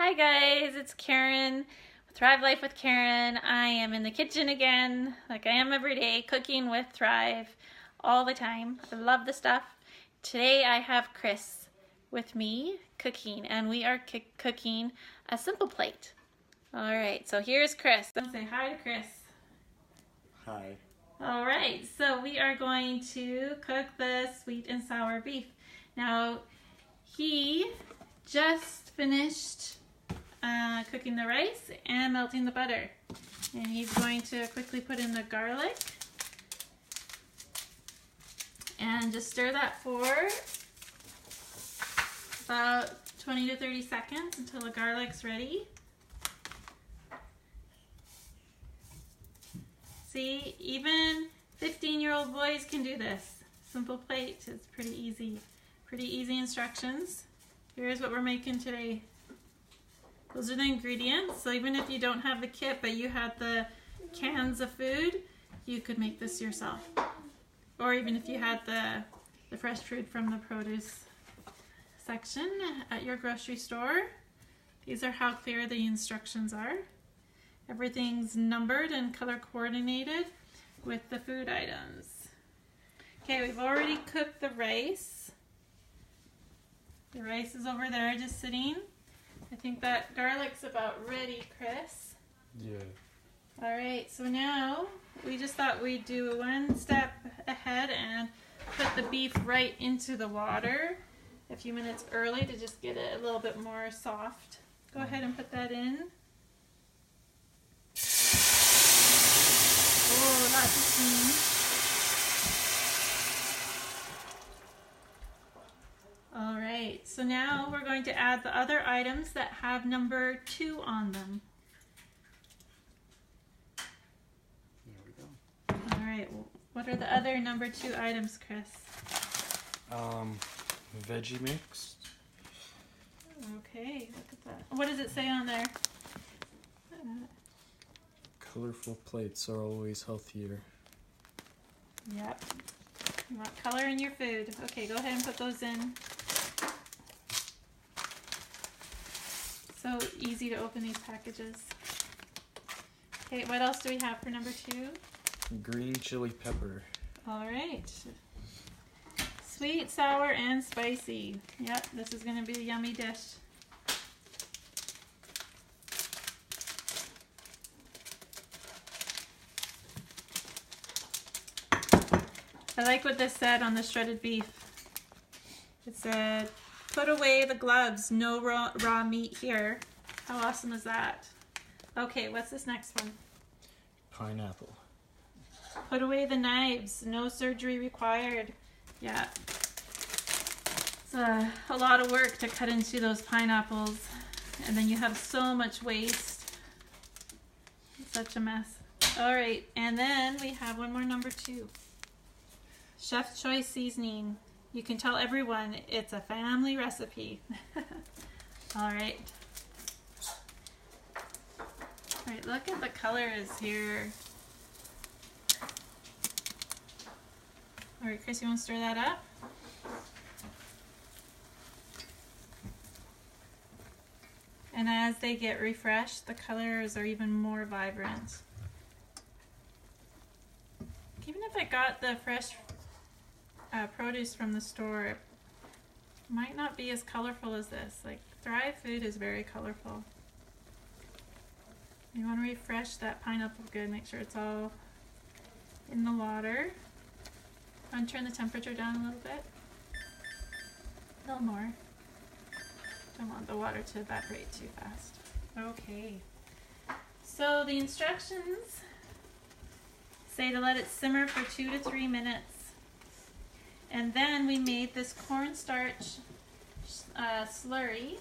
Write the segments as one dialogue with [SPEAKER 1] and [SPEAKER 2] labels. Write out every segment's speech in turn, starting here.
[SPEAKER 1] Hi guys, it's Karen, Thrive Life with Karen. I am in the kitchen again, like I am every day, cooking with Thrive all the time. I love the stuff. Today I have Chris with me cooking, and we are cooking a Simpleplate. Alright, so here's Chris. Say hi to Chris.
[SPEAKER 2] Hi.
[SPEAKER 1] Alright, so we are going to cook the sweet and sour beef. Now, he just finished cooking the rice and melting the butter. And he's going to quickly put in the garlic and just stir that for about 20 to 30 seconds until the garlic's ready. See, even 15-year-old boys can do this. Simpleplate is pretty easy instructions. Here's what we're making today. Those are the ingredients, so even if you don't have the kit but you had the cans of food, you could make this yourself. Or even if you had the fresh fruit from the produce section at your grocery store. These are how clear the instructions are. Everything's numbered and color coordinated with the food items. Okay, we've already cooked the rice. The rice is over there just sitting. I think that garlic's about ready, Chris.
[SPEAKER 2] Yeah.
[SPEAKER 1] Alright, so now we just thought we'd do one step ahead and put the beef right into the water a few minutes early to just get it a little bit more soft. Go ahead and put that in. Oh, lots of steam. Alright, so now we're going to add the other items that have number 2 on them.
[SPEAKER 2] There we go.
[SPEAKER 1] Alright, what are the other number 2 items, Chris?
[SPEAKER 2] Veggie mix.
[SPEAKER 1] Okay, look at that. What does it say on there?
[SPEAKER 2] Colorful plates are always healthier.
[SPEAKER 1] Yep. You want color in your food. Okay, go ahead and put those in. So easy to open these packages. Okay, what else do we have for number 2?
[SPEAKER 2] Green chili pepper.
[SPEAKER 1] Alright. Sweet, sour, and spicy. Yep, this is going to be a yummy dish. I like what this said on the shredded beef. It said, put away the gloves, no raw meat here. How awesome is that? Okay, what's this next one?
[SPEAKER 2] Pineapple.
[SPEAKER 1] Put away the knives, no surgery required. Yeah. It's a lot of work to cut into those pineapples, and then you have so much waste. It's such a mess. Alright, and then we have one more number 2. Chef's Choice Seasoning. You can tell everyone it's a family recipe. Alright. Alright, look at the colors here. Alright, Chris, you want to stir that up? And as they get refreshed, the colors are even more vibrant. Even if I got the fresh produce from the store, it might not be as colorful as this. Like, Thrive food is very colorful. You want to refresh that pineapple good, make sure it's all in the water. Want to turn the temperature down a little bit? A little more. Don't want the water to evaporate too fast. Okay. So the instructions say to let it simmer for 2 to 3 minutes. And then we made this cornstarch slurry.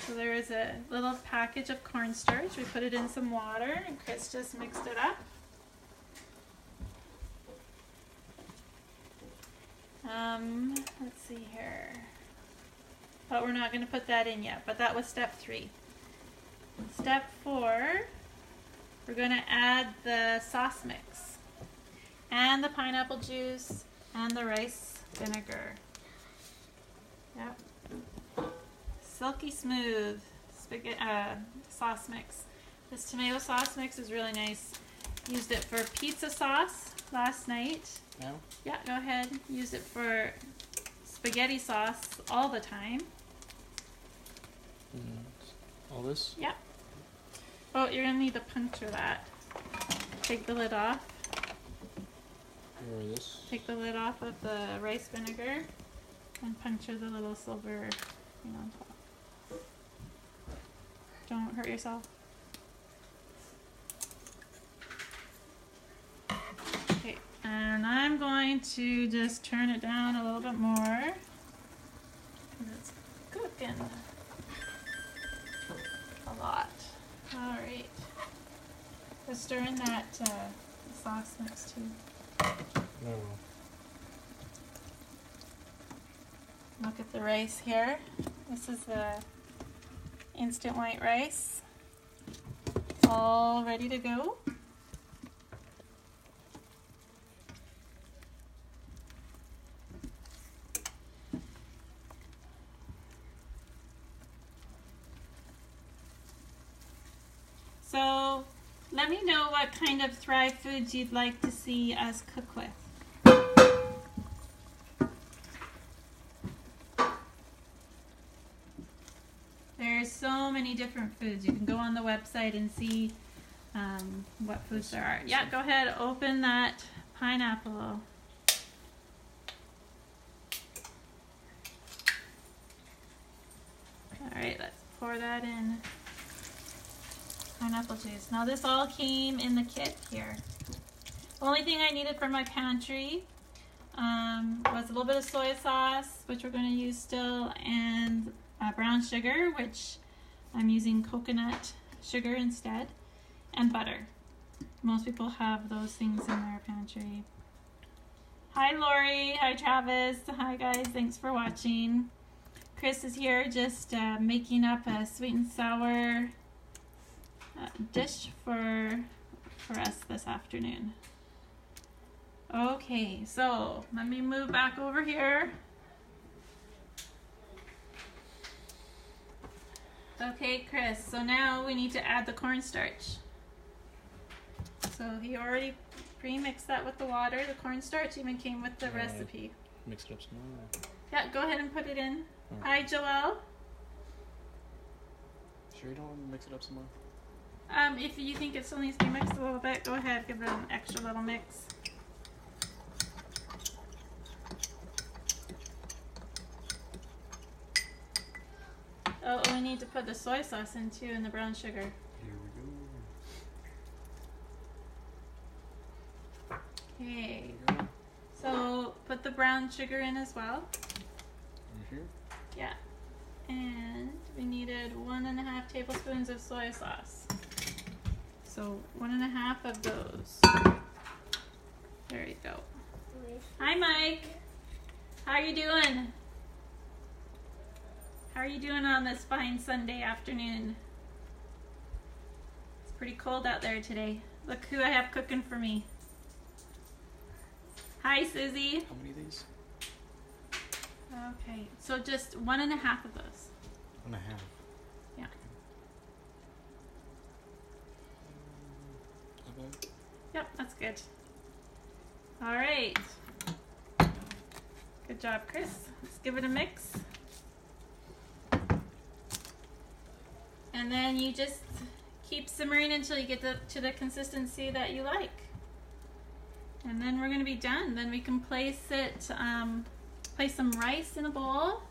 [SPEAKER 1] So there is a little package of cornstarch. We put it in some water, and Chris just mixed it up. Let's see here. But we're not going to put that in yet, but that was step 3. Step 4, we're going to add the sauce mix and the pineapple juice and the rice vinegar. Yep. Silky smooth. spaghetti sauce mix. This tomato sauce mix is really nice. Used it for pizza sauce last night.
[SPEAKER 2] Now?
[SPEAKER 1] Yeah, go ahead. Used it for spaghetti sauce all the time.
[SPEAKER 2] All this?
[SPEAKER 1] Yeah. Oh, you're gonna need to puncture that. Take the lid off.
[SPEAKER 2] Or this?
[SPEAKER 1] Take the lid off of the rice vinegar and puncture the little silver thing on top. Don't hurt yourself. Okay, and I'm going to just turn it down a little bit more. It's cooking a lot. All right. Let's stir in that sauce mix too.
[SPEAKER 2] No.
[SPEAKER 1] Look at the rice here. This is the instant white rice. All ready to go. So let me know what kind of Thrive foods you'd like to see us cook with. There's so many different foods. You can go on the website and see what foods there are. Yeah, go ahead, open that pineapple. Alright, let's pour that in. Pineapple juice. Now this all came in the kit here. Only thing I needed from my pantry was a little bit of soy sauce, which we're going to use still, and brown sugar, which I'm using coconut sugar instead, and butter. Most people have those things in their pantry. Hi Lori, hi Travis, hi guys, thanks for watching. Chris is here just making up a sweet and sour dish for us this afternoon. Okay, so let me move back over here. Okay, Chris, so now we need to add the cornstarch. So he already pre-mixed that with the water. The cornstarch even came with the recipe.
[SPEAKER 2] Mix it up some more.
[SPEAKER 1] Yeah, go ahead and put it in.
[SPEAKER 2] Right.
[SPEAKER 1] Hi, Joelle.
[SPEAKER 2] Sure you don't want to mix it up some more?
[SPEAKER 1] If you think it still needs to be mixed a little bit, go ahead, give it an extra little mix. Oh, we need to put the soy sauce in too and the brown sugar.
[SPEAKER 2] Here we go.
[SPEAKER 1] Okay. So put the brown sugar in as well.
[SPEAKER 2] Over here?
[SPEAKER 1] Yeah. And we needed 1.5 tablespoons of soy sauce. So 1.5 of those. There you go. Hi Mike. How are you doing? How are you doing on this fine Sunday afternoon? It's pretty cold out there today. Look who I have cooking for me. Hi Susie.
[SPEAKER 2] How many of these?
[SPEAKER 1] Okay, so just 1.5 of those.
[SPEAKER 2] 1.5.
[SPEAKER 1] Yeah.
[SPEAKER 2] Okay.
[SPEAKER 1] Yep, that's good. All right. Good job, Chris. Let's give it a mix. And then you just keep simmering until you get to the consistency that you like. And then we're going to be done. Then we can place it, place some rice in a bowl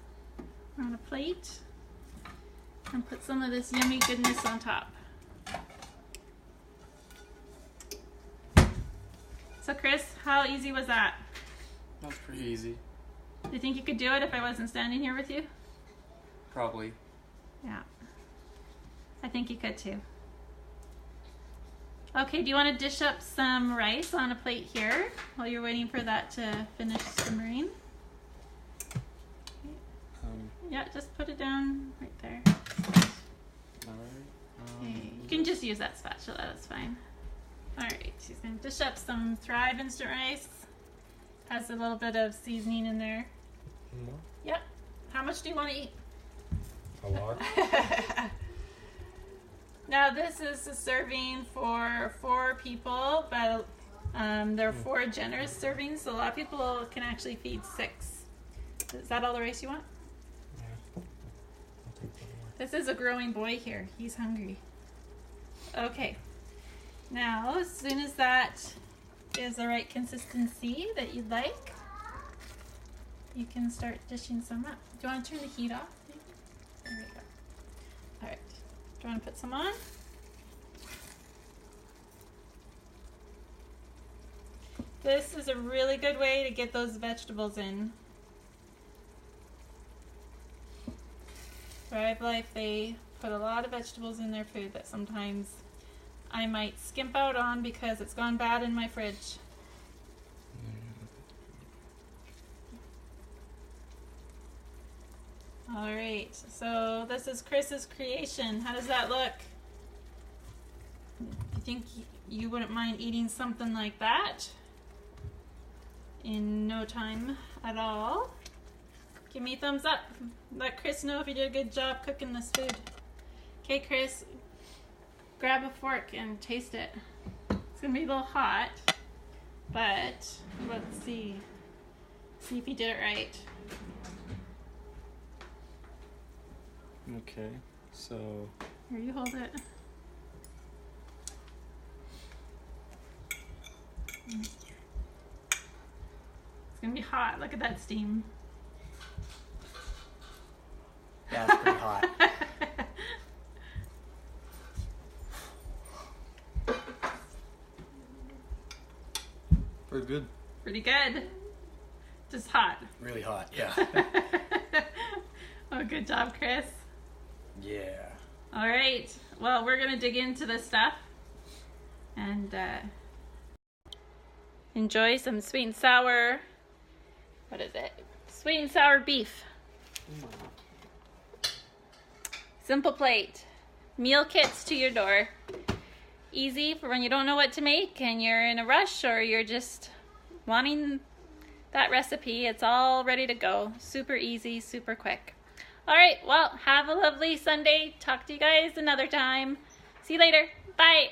[SPEAKER 1] or on a plate and put some of this yummy goodness on top. So Chris, how easy was that?
[SPEAKER 2] That was pretty easy.
[SPEAKER 1] Do you think you could do it if I wasn't standing here with you?
[SPEAKER 2] Probably.
[SPEAKER 1] Yeah. I think you could too. Okay, do you want to dish up some rice on a plate here while you're waiting for that to finish simmering? Yeah, just put it down right there.
[SPEAKER 2] Alright.
[SPEAKER 1] Okay. You can just use that spatula, that's fine. Alright, she's going to dish up some Thrive instant rice. Has a little bit of seasoning in there.
[SPEAKER 2] More?
[SPEAKER 1] Yep. How much do you want to eat?
[SPEAKER 2] A lot.
[SPEAKER 1] Now this is a serving for 4 people, but there are 4 generous servings, so a lot of people can actually feed 6. Is that all the rice you want?
[SPEAKER 2] Yeah. I'll take one more.
[SPEAKER 1] This is a growing boy here. He's hungry. Okay. Now, as soon as that is the right consistency that you'd like, you can start dishing some up. Do you want to turn the heat off? Maybe? There we go. All right. Do you want to put some on? This is a really good way to get those vegetables in. Thrive Life, they put a lot of vegetables in their food that sometimes I might skimp out on because it's gone bad in my fridge. All right, so this is Chris's creation. How does that look? I think you wouldn't mind eating something like that in no time at all. Give me a thumbs up. Let Chris know if you did a good job cooking this food. Okay, Chris, grab a fork and taste it. It's gonna be a little hot, but let's see. See if you did it right.
[SPEAKER 2] Okay, so
[SPEAKER 1] Here, you hold it. It's gonna be hot. Look at that steam.
[SPEAKER 3] Yeah, it's pretty hot.
[SPEAKER 2] pretty good.
[SPEAKER 1] Pretty good. Just hot.
[SPEAKER 3] Really hot, yeah.
[SPEAKER 1] Oh, good job, Chris.
[SPEAKER 3] Yeah.
[SPEAKER 1] All right. Well, we're gonna dig into this stuff and enjoy some sweet and sour. What is it? Sweet and sour beef. Simpleplate. Meal kits to your door. Easy for when you don't know what to make and you're in a rush or you're just wanting that recipe. It's all ready to go. Super easy, super quick. All right, well, have a lovely Sunday. Talk to you guys another time. See you later. Bye.